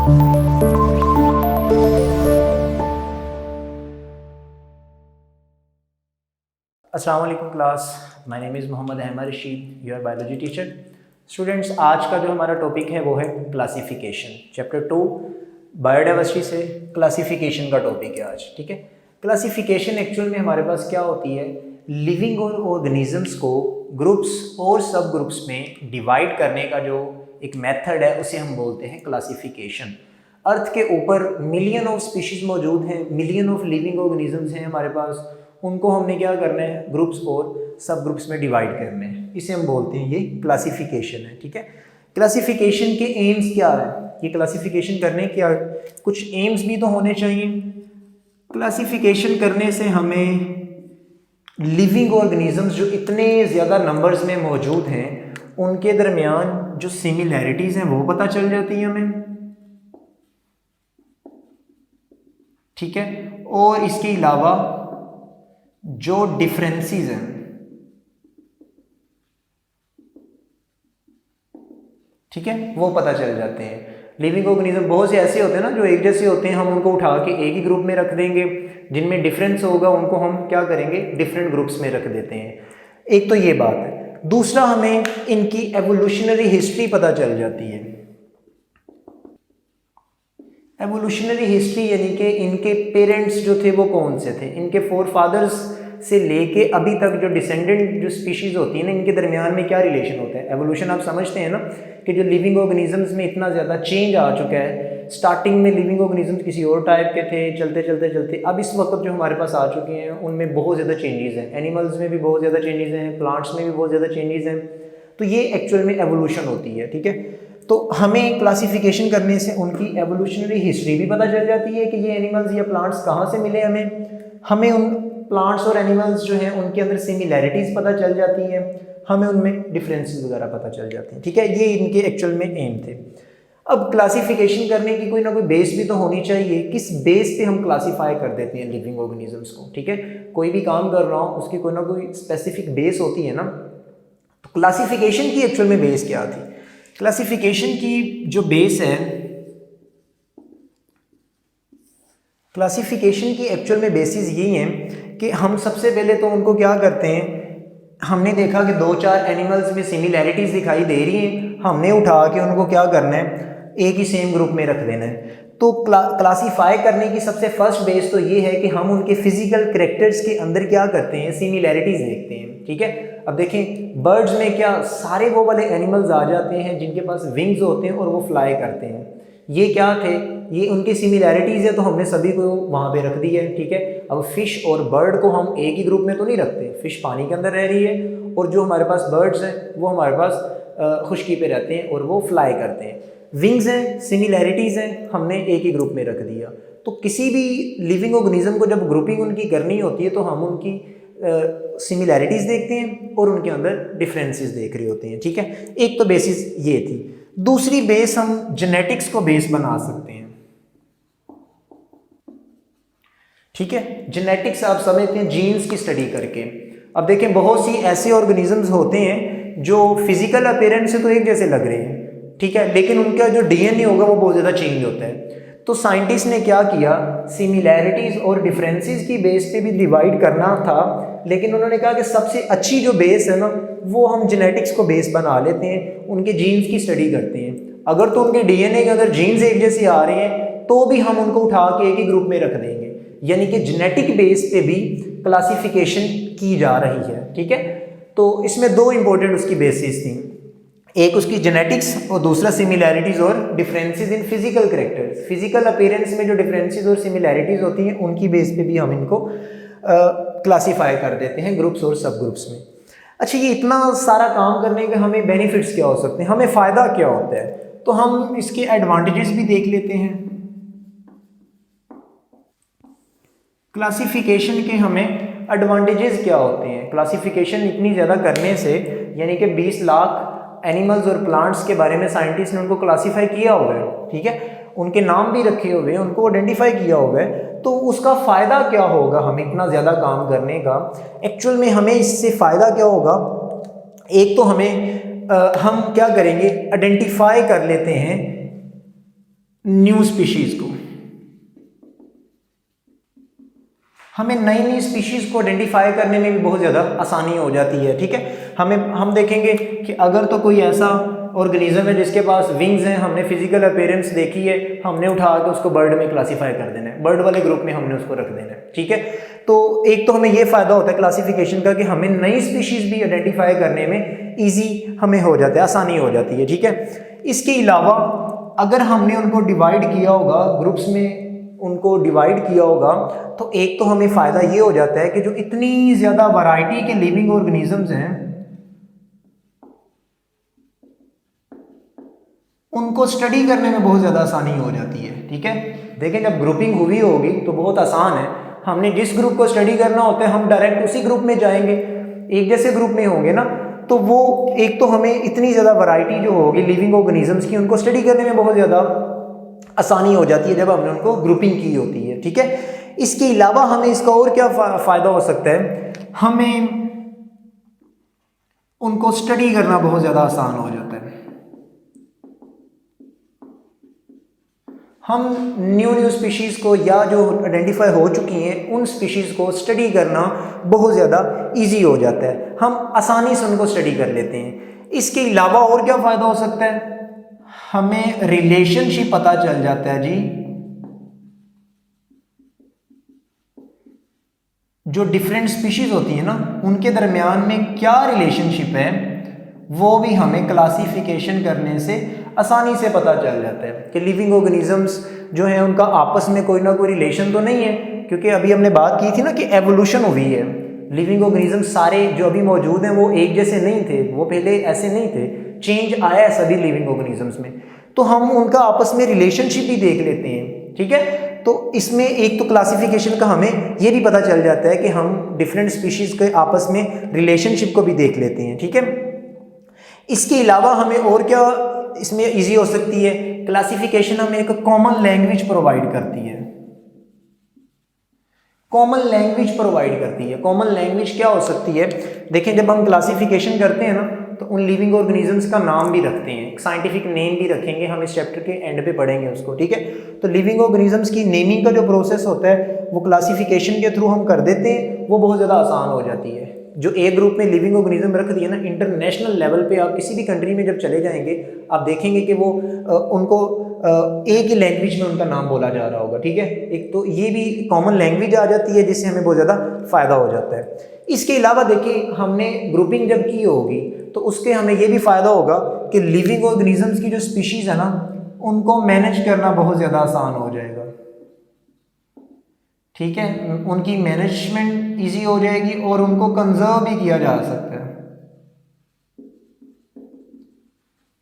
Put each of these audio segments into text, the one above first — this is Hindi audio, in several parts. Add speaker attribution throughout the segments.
Speaker 1: अस्सलाम वालेकुम class, my name is Mohammad Ahmed Rashid, your biology teacher. Students, आज का जो हमारा टॉपिक है वो है क्लासिफिकेशन। चैप्टर 2 बायोडाइवर्सिटी से क्लासिफिकेशन का टॉपिक है आज। ठीक है, क्लासिफिकेशन एक्चुअल में हमारे पास क्या होती है, लिविंग और ऑर्गेनिजम्स को ग्रुप्स और सब ग्रुप्स में डिवाइड करने का जो एक मेथड है उसे हम बोलते हैं क्लासिफिकेशन। अर्थ के ऊपर मिलियन ऑफ स्पीशीज़ मौजूद हैं, मिलियन ऑफ लिविंग ऑर्गेनिजम्स हैं हमारे पास, उनको हमने क्या करना है, ग्रुप्स और सब ग्रुप्स में डिवाइड करने हैं। इसे हम बोलते हैं ये क्लासिफिकेशन है। ठीक है, क्लासिफिकेशन के एम्स क्या है, ये क्लासिफिकेशन करने के कुछ एम्स भी तो होने चाहिए। क्लासिफिकेशन करने से हमें लिविंग ऑर्गेनिजम्स जो इतने ज़्यादा नंबर्स में मौजूद हैं उनके दरमियान जो सिमिलैरिटीज़ हैं वो पता चल जाती हैं हमें। ठीक है, और इसके अलावा जो डिफरेंसेस हैं, ठीक है, वो पता चल जाते हैं। लिविंग ऑर्गेनिज्म बहुत से ऐसे होते हैं ना जो एक जैसे होते हैं, हम उनको उठा के एक ही ग्रुप में रख देंगे। जिनमें डिफरेंस होगा उनको हम क्या करेंगे, डिफरेंट ग्रुप्स में रख देते हैं। एक तो ये बात है। दूसरा, हमें इनकी एवोल्यूशनरी हिस्ट्री पता चल जाती है। एवोल्यूशनरी हिस्ट्री यानी कि इनके पेरेंट्स जो थे वो कौन से थे, इनके फोर फादर्स से लेके अभी तक जो डिसेंडेंट जो स्पीशीज़ होती है ना, इनके दरमियान में क्या रिलेशन होता है। एवोल्यूशन आप समझते हैं ना कि जो लिविंग ऑर्गेनिजम्स में इतना ज़्यादा चेंज आ चुका है। स्टार्टिंग में लिविंग ऑर्गेनिजम्स किसी और टाइप के थे, चलते चलते चलते अब इस वक्त जो हमारे पास आ चुके हैं उनमें बहुत ज़्यादा चेंजेस हैं। एनिमल्स में भी बहुत ज़्यादा चेंजेस हैं, प्लांट्स में भी बहुत ज़्यादा चेंजेस हैं। तो ये एक्चुअल में एवोल्यूशन होती है। ठीक है, तो हमें क्लासिफिकेशन करने से उनकी एवोल्यूशनरी हिस्ट्री भी पता चल जाती है कि ये एनिमल्स या प्लांट्स कहाँ से मिले हमें उन प्लांट्स और एनिमल्स जो हैं उनके अंदर सिमिलैरिटीज़ पता चल जाती हैं, हमें उनमें डिफरेंसेस वगैरह पता चल जाते हैं। ठीक है, ये इनके एक्चुअल में एम थे। अब क्लासिफिकेशन करने की कोई ना कोई बेस भी तो होनी चाहिए। किस बेस पे हम क्लासीफाई कर देते हैं लिविंग ऑर्गेनिजम्स को। ठीक है, कोई भी काम कर रहा हूँ उसकी कोई ना कोई स्पेसिफिक बेस होती है ना। तो क्लासिफिकेशन की एक्चुअल में बेस क्या थी? क्लासिफिकेशन की जो बेस है, क्लासिफिकेशन की एक्चुअल में बेसिस यही हैं कि हम सबसे पहले तो उनको क्या करते हैं, हमने देखा कि दो चार एनिमल्स में सिमिलैरिटीज़ दिखाई दे रही हैं, हमने उठा के उनको क्या करना है, एक ही सेम ग्रुप में रख देना है। तो क्लासीफाई करने की सबसे फर्स्ट बेस तो ये है कि हम उनके फिजिकल कैरेक्टर्स के अंदर क्या करते हैं, सिमिलैरिटीज़ देखते हैं। ठीक है, अब देखें बर्ड्स में क्या सारे वो वाले एनिमल्स आ जाते हैं जिनके पास विंग्स होते हैं और वो फ्लाई करते हैं। ये क्या थे, ये उनकी सिमिलैरिटीज़ है, तो हमने सभी को वहाँ पे रख दिया है। ठीक है, अब फिश और बर्ड को हम एक ही ग्रुप में तो नहीं रखते, फिश पानी के अंदर रह रही है और जो हमारे पास बर्ड्स हैं वो हमारे पास खुश्की पे रहते हैं और वो फ्लाई करते हैं। विंग्स हैं, सिमिलैरिटीज़ हैं, हमने एक ही ग्रुप में रख दिया। तो किसी भी लिविंग ऑर्गेनिज्म को जब ग्रुपिंग उनकी करनी होती है तो हम उनकी सिमिलैरिटीज़ देखते हैं और उनके अंदर डिफरेंसेस देख रहे होते हैं। ठीक है, एक तो बेसिस ये थी। दूसरी बेस हम जेनेटिक्स को बेस बना सकते हैं। ठीक है, जेनेटिक्स आप समझते हैं जीन्स की स्टडी करके। अब देखें बहुत सी ऐसे ऑर्गेनिजम्स होते हैं जो फिजिकल अपीयरेंस से तो एक जैसे लग रहे हैं, ठीक है, लेकिन उनका जो डीएनए होगा वो बहुत ज़्यादा चेंज होता है। तो साइंटिस्ट ने क्या किया, सिमिलैरिटीज़ और डिफरेंसेस की बेस पे भी डिवाइड करना था, लेकिन उन्होंने कहा कि सबसे अच्छी जो बेस है ना वो हम जेनेटिक्स को बेस बना लेते हैं, उनके जीन्स की स्टडी करते हैं। अगर तो उनके डीएनए के अंदर जीन्स एक जैसे आ रहे हैं तो भी हम उनको उठा के एक ही ग्रुप में रख देंगे, यानी कि जेनेटिक बेस पे भी क्लासिफिकेशन की जा रही है। ठीक है, तो इसमें दो इंपॉर्टेंट उसकी बेसिस थी, एक उसकी जेनेटिक्स और दूसरा सिमिलैरिटीज़ और differences in physical characters. Physical appearance में जो डिफरेंसेस और सिमिलैरिटीज़ होती हैं उनकी बेस पे भी हम इनको क्लासीफाई कर देते हैं ग्रुप्स और सब ग्रुप्स में। अच्छा, ये इतना सारा काम करने के हमें बेनिफिट्स क्या हो सकते हैं, हमें फ़ायदा क्या होता है, तो हम इसके एडवांटेजेस भी देख लेते हैं। क्लासिफिकेशन के हमें एडवांटेजेस क्या होते हैं। क्लासिफिकेशन इतनी ज़्यादा करने से, यानी कि 20 लाख एनिमल्स और प्लांट्स के बारे में साइंटिस्ट ने उनको क्लासीफाई किया हुआ है, ठीक है, उनके नाम भी रखे हुए हैं, उनको आइडेंटिफाई किया हुआ है, तो उसका फ़ायदा क्या होगा हमें इतना ज़्यादा काम करने का। एक्चुअल में हमें इससे फ़ायदा क्या होगा, एक तो हमें हम क्या करेंगे, आइडेंटिफाई कर लेते हैं न्यू स्पीशीज को, हमें नई नई स्पीशीज को आइडेंटिफाई करने में भी बहुत ज़्यादा आसानी हो जाती है। ठीक है, हम देखेंगे कि अगर तो कोई ऐसा ऑर्गेनिज्म है जिसके पास विंग्स हैं, हमने फिजिकल अपीयरेंस देखी है, हमने उठा के उसको बर्ड में क्लासीफाई कर देना है, बर्ड वाले ग्रुप में हमने उसको रख देना है। ठीक है, तो एक तो हमें ये फ़ायदा होता है क्लासिफिकेशन का कि हमें नई स्पीशीज़ भी आइडेंटिफाई करने में ईजी हमें हो जाता है, आसानी हो जाती है। ठीक है, इसके अलावा अगर हमने उनको डिवाइड किया होगा, ग्रुप्स में उनको डिवाइड किया होगा, तो एक तो हमें फ़ायदा ये हो जाता है कि जो इतनी ज़्यादा वैरायटी के लिविंग ऑर्गेनिजम्स हैं उनको स्टडी करने में बहुत ज़्यादा आसानी हो जाती है। ठीक है, देखें जब ग्रुपिंग हुई होगी तो बहुत आसान है, हमने जिस ग्रुप को स्टडी करना होता है हम डायरेक्ट उसी ग्रुप में जाएंगे, एक जैसे ग्रुप में होंगे ना, तो वो एक तो हमें इतनी ज़्यादा वैरायटी जो होगी लिविंग ऑर्गेनिजम्स की उनको स्टडी करने में बहुत ज़्यादा आसानी हो जाती है जब हमने उनको ग्रुपिंग की होती है। ठीक है, इसके अलावा हमें इसका और क्या फ़ायदा हो सकता है, हमें उनको स्टडी करना बहुत ज़्यादा आसान हो जाता है। हम न्यू स्पीशीज़ को या जो आइडेंटिफाई हो चुकी हैं उन स्पीशीज़ को स्टडी करना बहुत ज़्यादा इजी हो जाता है, हम आसानी से उनको स्टडी कर लेते हैं। इसके अलावा और क्या फ़ायदा हो सकता है, हमें रिलेशनशिप पता चल जाता है जी, जो डिफरेंट स्पीशीज़ होती है ना उनके दरमियान में क्या रिलेशनशिप है वो भी हमें क्लासिफिकेशन करने से आसानी से पता चल जाता है कि लिविंग ऑर्गेनिजम्स जो हैं उनका आपस में कोई ना कोई रिलेशन तो नहीं है, क्योंकि अभी हमने बात की थी ना कि एवोल्यूशन हुई है, लिविंग ऑर्गेनिजम्स सारे जो अभी मौजूद हैं वो एक जैसे नहीं थे, वो पहले ऐसे नहीं थे, चेंज आया है सभी लिविंग ऑर्गेनिजम्स में, तो हम उनका आपस में रिलेशनशिप भी देख लेते हैं। ठीक है, तो इसमें एक तो क्लासिफिकेशन का हमें ये भी पता चल जाता है कि हम डिफरेंट स्पीशीज़ के आपस में रिलेशनशिप को भी देख लेते हैं। ठीक है, इसके अलावा हमें और क्या इसमें इजी हो सकती है, क्लासिफिकेशन हमें एक कॉमन लैंग्वेज प्रोवाइड करती है, कॉमन लैंग्वेज प्रोवाइड करती है। कॉमन लैंग्वेज क्या हो सकती है, देखें जब हम क्लासिफिकेशन करते हैं ना तो उन लिविंग ऑर्गेनिजम्स का नाम भी रखते हैं, एक साइंटिफिक नेम भी रखेंगे, हम इस चैप्टर के एंड पे पढ़ेंगे उसको। ठीक है, तो लिविंग ऑर्गेनिजम्स की नेमिंग का जो प्रोसेस होता है वो क्लासिफिकेशन के थ्रू हम कर देते हैं, वो बहुत ज़्यादा आसान हो जाती है। जो ए ग्रुप में लिविंग ऑर्गेनिज्म रख दिए ना, इंटरनेशनल लेवल पे आप किसी भी कंट्री में जब चले जाएंगे आप देखेंगे कि वो उनको एक ही लैंग्वेज में उनका नाम बोला जा रहा होगा। ठीक है, एक तो ये भी कॉमन लैंग्वेज आ जाती है जिससे हमें बहुत ज़्यादा फ़ायदा हो जाता है। इसके अलावा देखिए हमने ग्रुपिंग जब की होगी तो उसके हमें ये भी फ़ायदा होगा कि लिविंग ऑर्गेनिजम्स की जो स्पीशीज़ है ना उनको मैनेज करना बहुत ज़्यादा आसान हो जाएगा। ठीक है, उनकी मैनेजमेंट इजी हो जाएगी और उनको कंजर्व भी किया जा सकता है।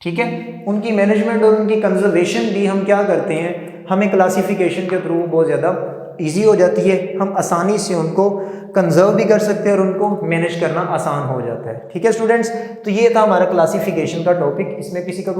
Speaker 1: ठीक है, उनकी मैनेजमेंट और उनकी कंजर्वेशन भी हम क्या करते हैं, हमें क्लासिफिकेशन के थ्रू बहुत ज़्यादा इजी हो जाती है, हम आसानी से उनको कंजर्व भी कर सकते हैं और उनको मैनेज करना आसान हो जाता है। ठीक है स्टूडेंट्स, तो ये था हमारा क्लासिफिकेशन का टॉपिक, इसमें किसी का